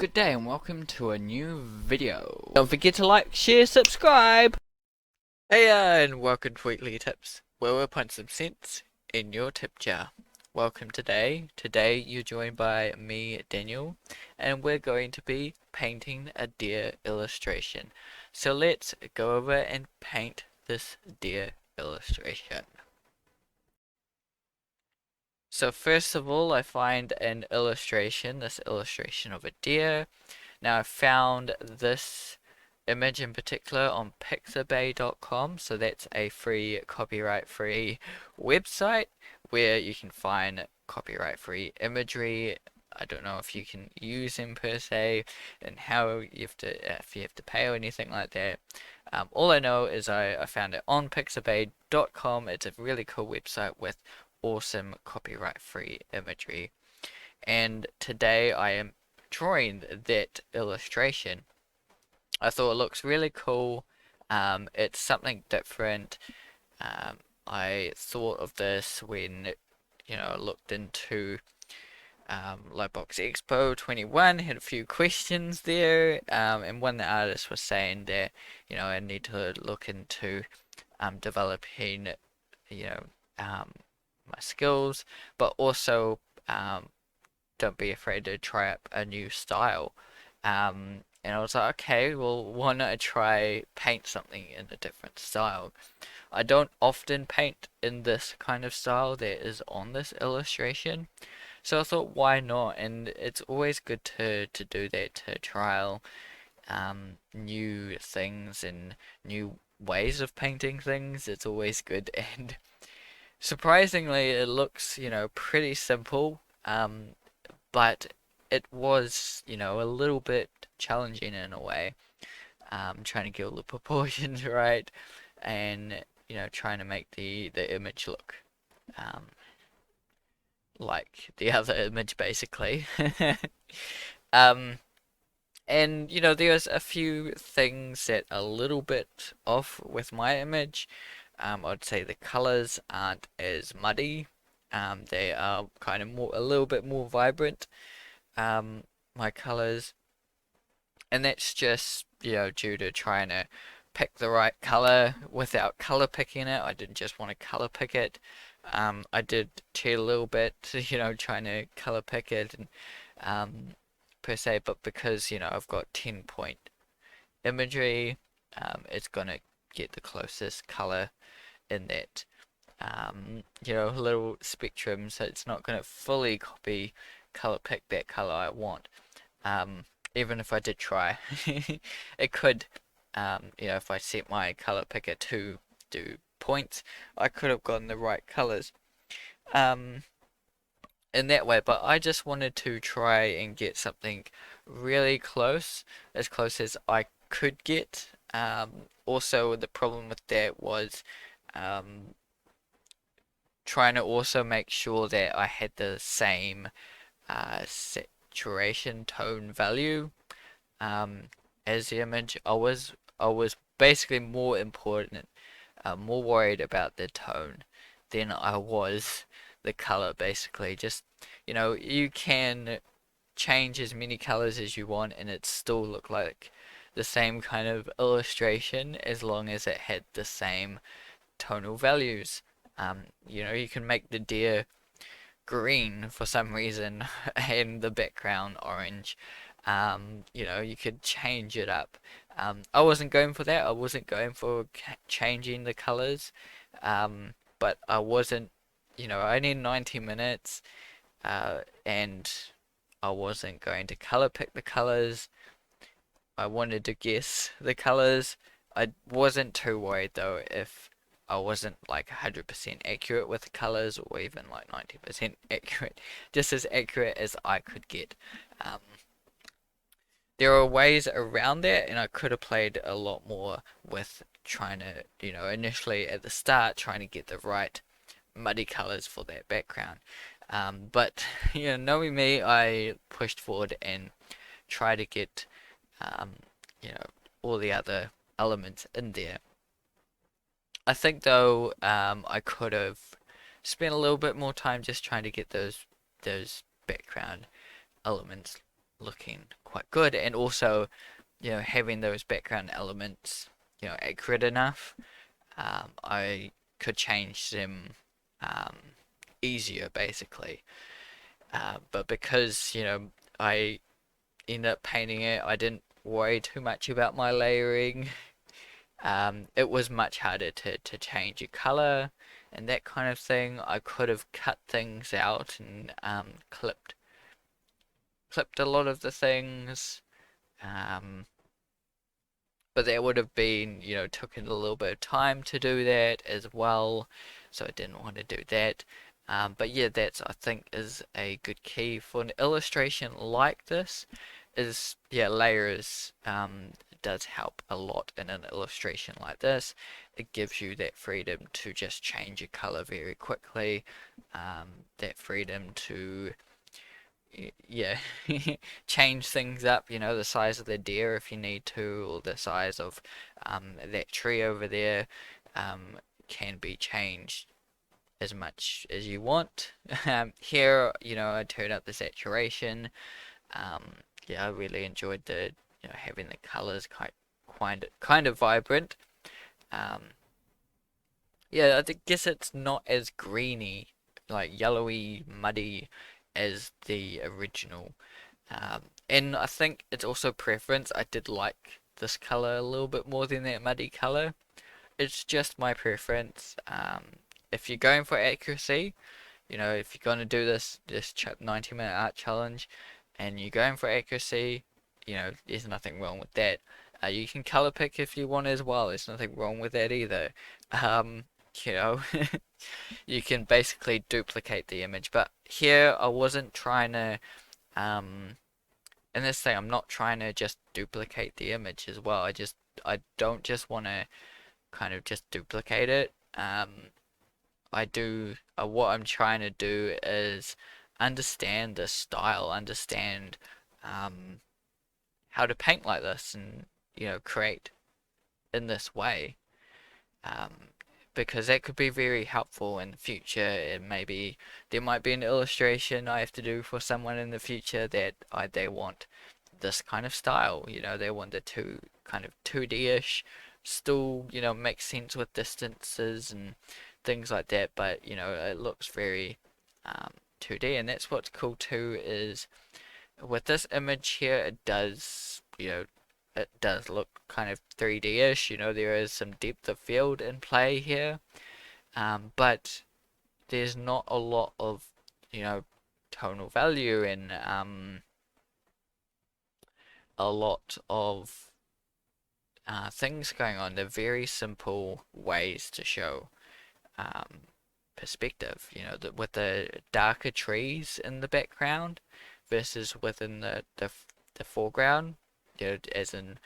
good day and welcome to a new video. Don't forget to like, share, subscribe! Hey and welcome to Weekly Tips, where we'll put some sense in your tip jar. Welcome today. Today you're joined by me, Daniel, and we're going to be painting a deer illustration. So let's go over and paint this deer illustration. So first of all, I find an illustration, this illustration of a deer. Now I found this image in particular on pixabay.com, so that's a free copyright free website where you can find copyright free imagery. I don't know if you can use them per se and how you have to, if you have to pay or anything like that. All I know is I found it on pixabay.com. It's a really cool website with awesome copyright free imagery, and today I am drawing that illustration. I thought it looks really cool. It's something different. I thought of this when, I looked into Lightbox Expo 21, had a few questions there, and one the artist was saying that, I need to look into developing, my skills, but also don't be afraid to try up a new style. And I was like, okay, well, why not try paint something in a different style? I don't often paint in this kind of style that is on this illustration, so I thought, why not? And it's always good to do that, to trial new things and new ways of painting things. It's always good, and surprisingly, it looks, pretty simple. But it was, a little bit challenging in a way. Trying to get all the proportions right, and trying to make the image look um, like the other image basically. um, and there's a few things that are a little bit off with my image. I'd say the colors aren't as muddy. They are kind of a little bit more vibrant. My colors, and that's just due to trying to pick the right color without color picking it. I didn't just want to color pick it. I did cheat a little bit, trying to color pick it and per se, but because I've got 10-point imagery, it's gonna get the closest color in that little spectrum, so it's not gonna fully copy color pick that color I want. Um, Even if I did try, it could, if I set my color picker to do points, I could have gotten the right colors um, in that way. But I just wanted to try and get something really close, as close as I could get. Also, the problem with that was um, trying to also make sure that I had the same saturation tone value as the image. I was basically more important, more worried about the tone than I was the color. Basically, just you can change as many colors as you want, and it still look like the same kind of illustration as long as it had the same tonal values. You can make the deer green for some reason and the background orange. You could change it up. I wasn't going for that. I wasn't going for changing the colors. But I wasn't, I need 90 minutes, and I wasn't going to color pick the colors. I wanted to guess the colors. I wasn't too worried though if I wasn't like 100% accurate with the colors, or even like 90% accurate, just as accurate as I could get. Um, there are ways around that, and I could have played a lot more with trying to, initially at the start, trying to get the right muddy colors for that background. But, knowing me, I pushed forward and tried to get, um, you know, all the other elements in there. I think though, I could have spent a little bit more time just trying to get those background elements looking quite good, and also, you know, having those background elements, you know, accurate enough, I could change them um, easier, basically. But because, you know, I ended up painting it, I didn't worry too much about my layering. It was much harder to change a color and that kind of thing. I could have cut things out and clipped a lot of the things. Um, but that would have been, you know, taken a little bit of time to do that as well, so I didn't want to do that. But yeah, that's, I think, is a good key for an illustration like this. Is, yeah, layers does help a lot in an illustration like this. It gives you that freedom to just change your color very quickly, that freedom to, yeah, change things up, you know, the size of the deer if you need to, or the size of that tree over there can be changed as much as you want. Here, you know, I turned up the saturation. Um, yeah, I really enjoyed the, you know, having the colors kind of vibrant. Um, yeah, guess it's not as greeny, like yellowy, muddy as the original. And I think it's also preference. I did like this color a little bit more than that muddy color. It's just my preference. If you're going for accuracy, you know, if you're going to do this 90-minute art challenge, and you're going for accuracy, you know, there's nothing wrong with that. You can color pick if you want as well. There's nothing wrong with that either. Um, you know, you can basically duplicate the image. But here, I wasn't trying to, in this thing, I'm not trying to just duplicate the image as well. I don't just want to kind of just duplicate it. What I'm trying to do is understand the style, understand um, how to paint like this, and, you know, create in this way. Um, because that could be very helpful in the future. And maybe there might be an illustration I have to do for someone in the future that they want this kind of style. You know, they want the kind of 2D-ish, still, you know, makes sense with distances and things like that, but, you know, it looks very 2D. And that's what's cool too, is with this image here, it does, you know, it does look kind of 3D-ish. You know, there is some depth of field in play here, but there's not a lot of, you know, tonal value and a lot of things going on. They're very simple ways to show um, perspective. You know, with the darker trees in the background versus within the foreground. You know, as in,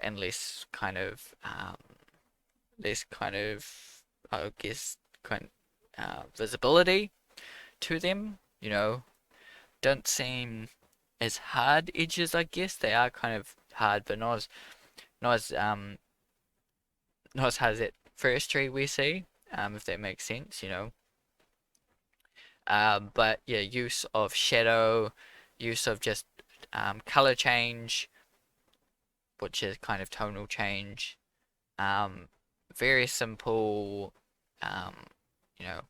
and less kind of, I guess, visibility to them. You know, don't seem as hard edges. I guess they are kind of hard, but not as not as hard as that first tree we see. If that makes sense, you know. But yeah, use of shadow, use of just color change, which is kind of tonal change. Very simple, um, you know,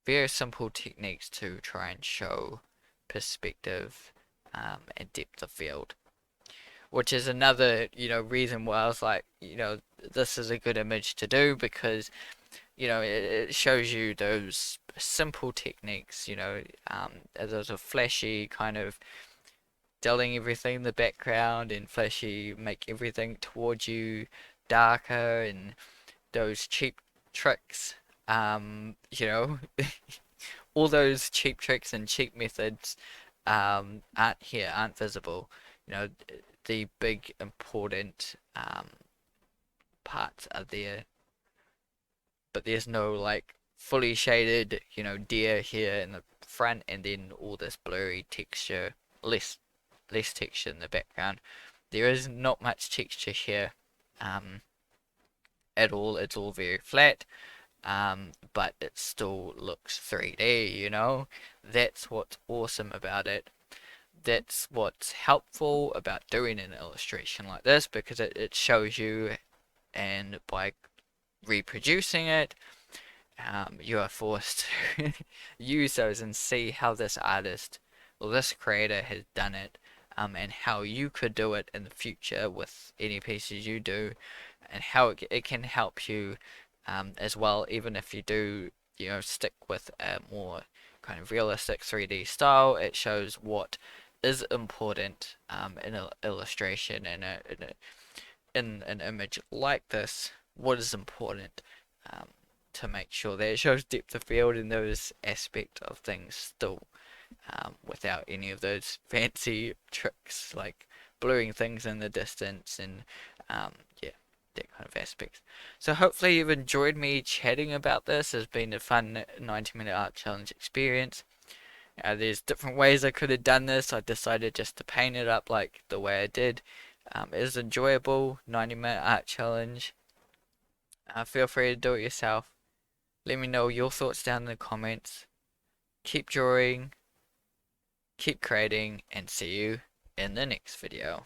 very simple techniques to try and show perspective and depth of field. Which is another, you know, reason why I was like, you know, this is a good image to do, because, you know, it shows you those simple techniques, you know, those are flashy kind of dulling everything in the background, and flashy make everything towards you darker, and those cheap tricks, you know, all those cheap tricks and cheap methods aren't visible. You know, the big important parts are there, but there's no like fully shaded, you know, deer here in the front, and then all this blurry texture, less texture in the background. There is not much texture here at all. It's all very flat, but it still looks 3D, you know. That's what's awesome about it. that's what's helpful about doing an illustration like this, because it shows you, and by reproducing it, you are forced to use those and see how this artist or this creator has done it, and how you could do it in the future with any pieces you do, and how it can help you as well, even if you do, you know, stick with a more kind of realistic 3D style. It shows what is important in an illustration, and in an image like this, what is important, um, to make sure that it shows depth of field and those aspect of things still, without any of those fancy tricks like blurring things in the distance and yeah, that kind of aspects. So hopefully you've enjoyed me chatting about this. It's been a fun 90-minute art challenge experience. There's different ways I could have done this. I decided just to paint it up like the way I did. It is enjoyable 90-minute art challenge. Feel free to do it yourself. Let me know your thoughts down in the comments. Keep drawing, keep creating, and see you in the next video.